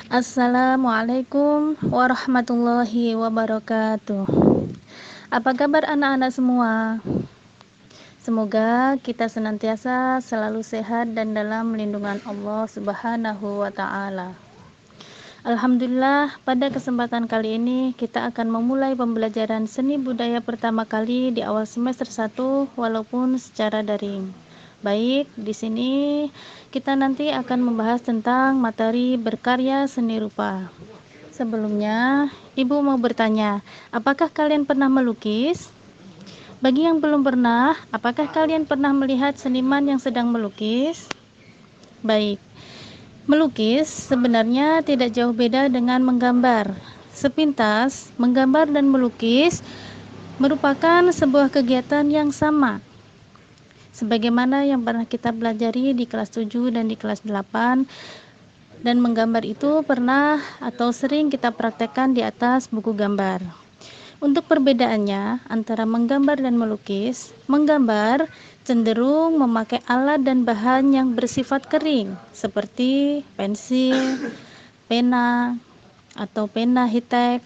Assalamualaikum warahmatullahi wabarakatuh. Apa kabar anak-anak semua? Semoga kita senantiasa selalu sehat dan dalam lindungan Allah Subhanahu wa Ta'ala. Alhamdulillah, pada kesempatan kali ini kita akan memulai pembelajaran seni budaya pertama kali di awal semester 1 walaupun secara daring. Baik, di sini kita nanti akan membahas tentang materi berkarya seni rupa. Sebelumnya, Ibu mau bertanya, apakah kalian pernah melukis? Bagi yang belum pernah, apakah kalian pernah melihat seniman yang sedang melukis? Baik, melukis sebenarnya tidak jauh beda dengan menggambar. Sepintas, menggambar dan melukis merupakan sebuah kegiatan yang sama. Sebagaimana yang pernah kita pelajari di kelas 7 dan di kelas 8, dan menggambar itu pernah atau sering kita praktekkan di atas buku gambar. Untuk perbedaannya antara menggambar dan melukis, menggambar cenderung memakai alat dan bahan yang bersifat kering seperti pensil, pena, atau pena hitek,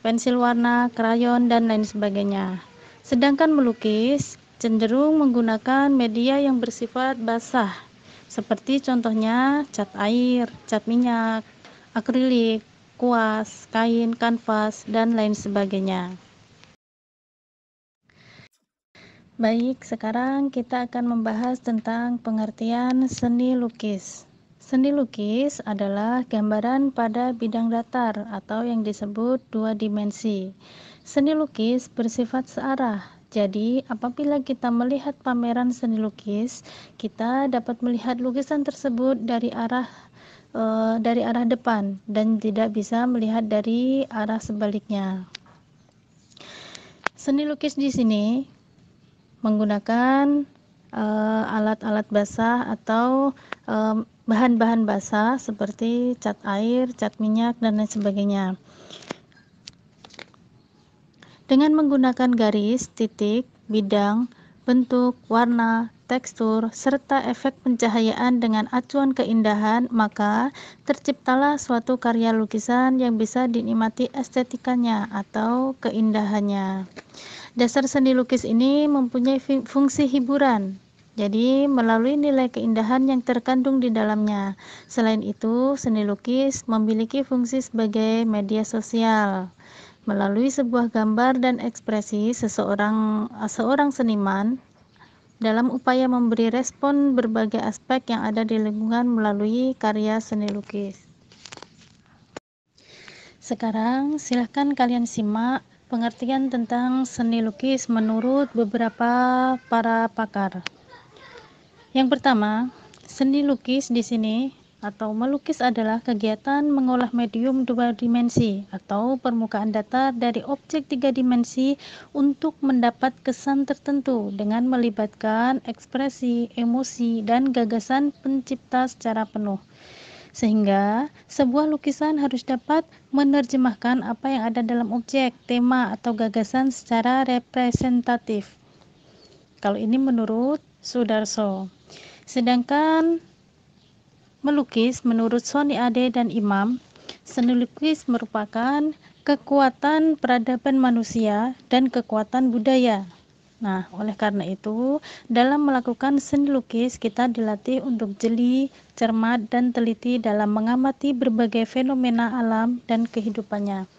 pensil warna, krayon, dan lain sebagainya. Sedangkan melukis cenderung menggunakan media yang bersifat basah, seperti contohnya cat air, cat minyak, akrilik, kuas, kain, kanvas, dan lain sebagainya. Baik, sekarang kita akan membahas tentang pengertian seni lukis. Seni lukis adalah gambaran pada bidang datar atau yang disebut dua dimensi. Seni lukis bersifat searah. Jadi, apabila kita melihat pameran seni lukis, kita dapat melihat lukisan tersebut dari arah depan dan tidak bisa melihat dari arah sebaliknya. Seni lukis di sini menggunakan alat-alat basah atau bahan-bahan basah seperti cat air, cat minyak, dan lain sebagainya. Dengan menggunakan garis, titik, bidang, bentuk, warna, tekstur, serta efek pencahayaan dengan acuan keindahan, maka terciptalah suatu karya lukisan yang bisa dinikmati estetikanya atau keindahannya. Dasar seni lukis ini mempunyai fungsi hiburan. Jadi, melalui nilai keindahan yang terkandung di dalamnya. Selain itu, seni lukis memiliki fungsi sebagai media sosial. Melalui sebuah gambar dan ekspresi seorang seniman dalam upaya memberi respon berbagai aspek yang ada di lingkungan melalui karya seni lukis. Sekarang, silahkan kalian simak pengertian tentang seni lukis menurut beberapa para pakar. Yang pertama, seni lukis di sini atau melukis adalah kegiatan mengolah medium dua dimensi atau permukaan datar dari objek tiga dimensi untuk mendapat kesan tertentu dengan melibatkan ekspresi, emosi, dan gagasan pencipta secara penuh. Sehingga sebuah lukisan harus dapat menerjemahkan apa yang ada dalam objek, tema, atau gagasan secara representatif. Kalau ini menurut Sudarso. Sedangkan melukis menurut Sony Ade dan Imam, seni lukis merupakan kekuatan peradaban manusia dan kekuatan budaya. Nah, oleh karena itu, dalam melakukan seni lukis, kita dilatih untuk jeli, cermat, dan teliti dalam mengamati berbagai fenomena alam dan kehidupannya.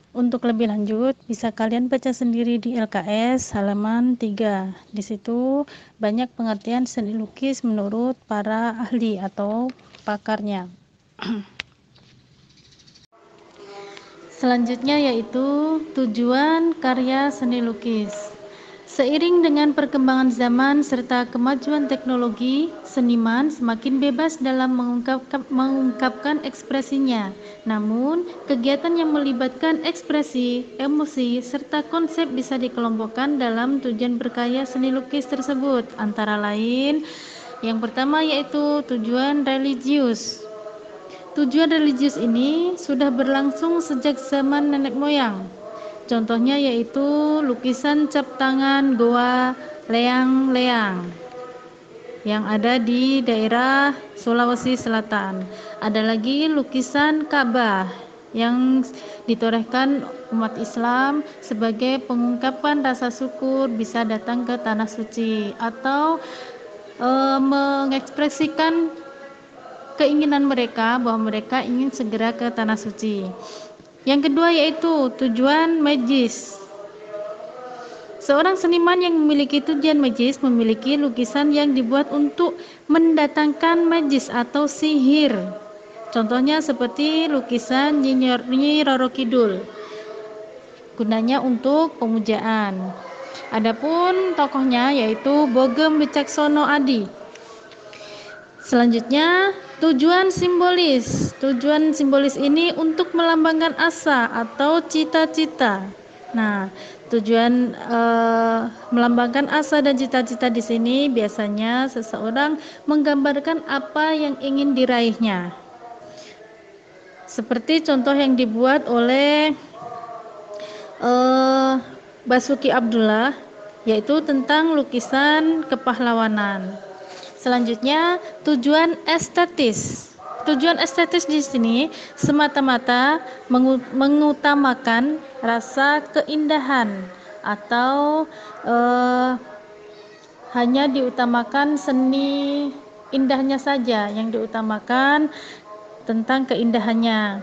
Untuk lebih lanjut, bisa kalian baca sendiri di LKS halaman 3. Di situ banyak pengertian seni lukis menurut para ahli atau pakarnya. Selanjutnya yaitu tujuan karya seni lukis. Seiring dengan perkembangan zaman serta kemajuan teknologi, seniman semakin bebas dalam mengungkapkan ekspresinya. Namun, kegiatan yang melibatkan ekspresi, emosi, serta konsep bisa dikelompokkan dalam tujuan berkarya seni lukis tersebut. Antara lain, yang pertama yaitu tujuan religius. Tujuan religius ini sudah berlangsung sejak zaman nenek moyang. Contohnya yaitu lukisan cap tangan Goa Leang-Leang yang ada di daerah Sulawesi Selatan. Ada lagi lukisan Ka'bah yang ditorehkan umat Islam sebagai pengungkapan rasa syukur bisa datang ke tanah suci atau mengekspresikan keinginan mereka bahwa mereka ingin segera ke tanah suci. Yang kedua yaitu tujuan majis. Seorang seniman yang memiliki tujuan majis memiliki lukisan yang dibuat untuk mendatangkan majis atau sihir. Contohnya seperti lukisan Nyi Roro Kidul. Gunanya untuk pemujaan. Adapun tokohnya yaitu Bogem Wicaksono Adi. Selanjutnya, tujuan simbolis. Tujuan simbolis ini untuk melambangkan asa atau cita-cita. Nah, tujuan melambangkan asa dan cita-cita di sini biasanya seseorang menggambarkan apa yang ingin diraihnya. Seperti contoh yang dibuat oleh Basuki Abdullah, yaitu tentang lukisan kepahlawanan. Selanjutnya, tujuan estetis. Tujuan estetis di sini semata-mata mengutamakan rasa keindahan atau hanya diutamakan seni indahnya saja yang diutamakan tentang keindahannya.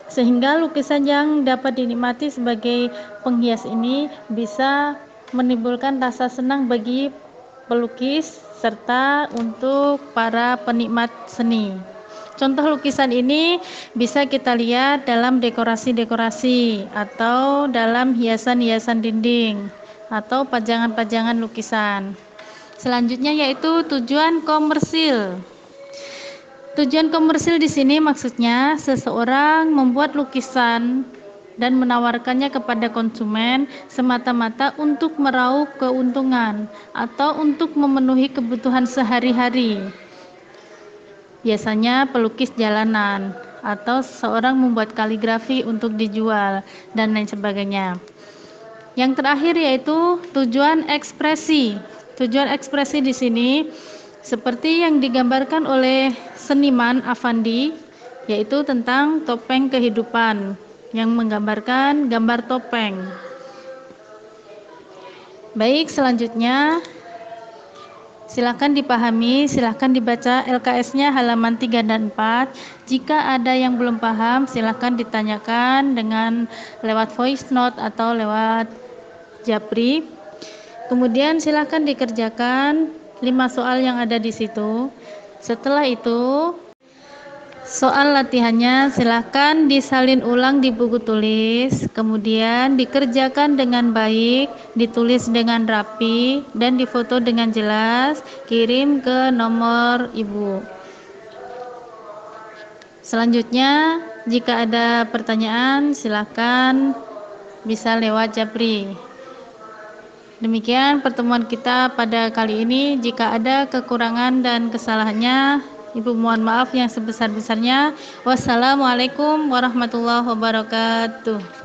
Sehingga lukisan yang dapat dinikmati sebagai penghias ini bisa menimbulkan rasa senang bagi pelukis serta untuk para penikmat seni. Contoh lukisan ini bisa kita lihat dalam dekorasi-dekorasi atau dalam hiasan-hiasan dinding atau pajangan-pajangan lukisan. Selanjutnya yaitu tujuan komersil. Tujuan komersil di sini maksudnya seseorang membuat lukisan dan menawarkannya kepada konsumen semata-mata untuk meraup keuntungan atau untuk memenuhi kebutuhan sehari-hari. Biasanya pelukis jalanan atau seseorang membuat kaligrafi untuk dijual dan lain sebagainya. Yang terakhir yaitu tujuan ekspresi. Tujuan ekspresi di sini seperti yang digambarkan oleh seniman Afandi, yaitu tentang topeng kehidupan yang menggambarkan gambar topeng. Baik, selanjutnya silakan dipahami, silakan dibaca LKS-nya halaman 3 dan 4. Jika ada yang belum paham, silakan ditanyakan dengan lewat voice note atau lewat japri. Kemudian silakan dikerjakan 5 soal yang ada di situ. Setelah itu, soal latihannya silakan disalin ulang di buku tulis, kemudian dikerjakan dengan baik, ditulis dengan rapi, dan difoto dengan jelas, kirim ke nomor ibu. Selanjutnya, jika ada pertanyaan silakan bisa lewat japri. Demikian pertemuan kita pada kali ini. Jika ada kekurangan dan kesalahannya, Ibu mohon maaf yang sebesar-besarnya. Wassalamualaikum warahmatullahi wabarakatuh.